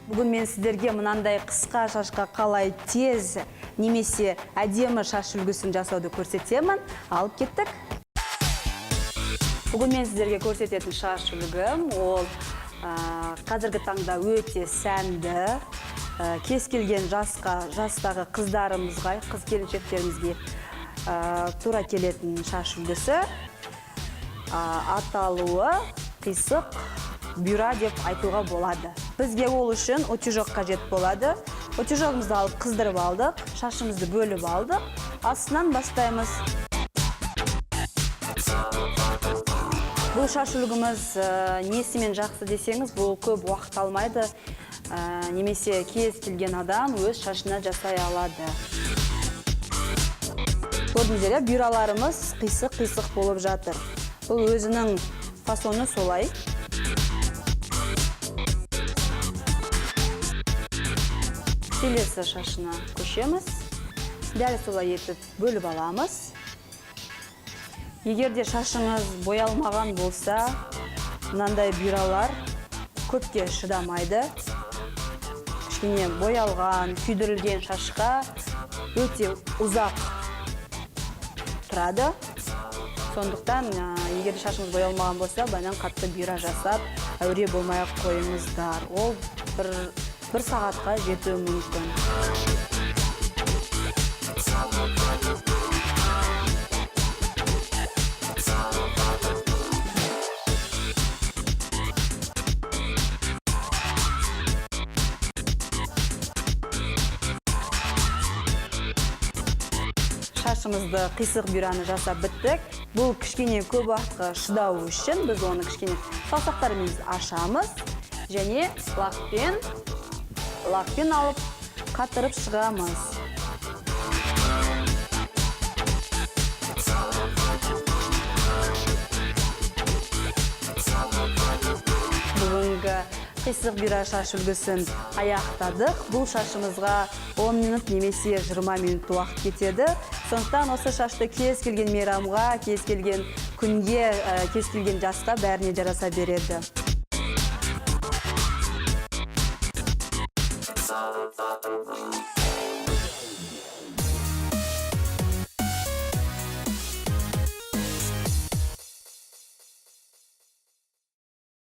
Бүгін мен сіздерге мынандай қысқа шашқа қалай тез немесе әдемі шаш үлгісін жасауды көрсетемін. Алып кеттік. Бүгін мен сіздерге көрсететін шаш үлгім ол қазіргі таңда өте сәнді, кез келген жастағы қыздарымызға, қыз келіншектерімізге тура келетін шаш үлгісі. Аталуы қисық бұйра деп айтуға болады. Бізге ол үшін утюжок қажет болады. Утюжогымызды алып қыздырып алдық, шашымызды бөліп алдық. Астынан бастаймыз. Бұл шаш үлгіміз несімен жақсы десеңіз, бұл көп уақыт алмайды. Немесе кез келген адам өз шашына жасай алады. Көрдіңіздер, бұйраларымыз қисық болып жатыр. Бұл өзінің фасоны солай. Келесі шашына көшеміз. Дәл солай етіп бөліп аламыз. Егерде шашыңыз боялмаған болса, мынандай бұйралар көпке шыдамайды. Кішкене боялған, күйдірілген шашқа өте ұзақ тұрады. Сондықтан, егер шашыңыз боялмаған болса, банан қатты бұйра жасап, әуре болмай қойыңыздар. Ол бір сағатқа жетуі мүмкін. Шашымызды қисық бұйраны жасап біттік. Бұл кішкене көп уақытқа шыдау үшін біз оны кішкене саусақтарымыз ашамыз және лакпен алып қатырып шығамыз. Бүгінгі қисық бұйра шаш үлгісін аяқтадық. Бұл шашымызға 10 минут немесе 20 минут уақыт кетеді. Сондықтан осы шашты кез келген мейрамға, кез келген күнге, кез келген жасқа бәріне жараса береді. Solid thought.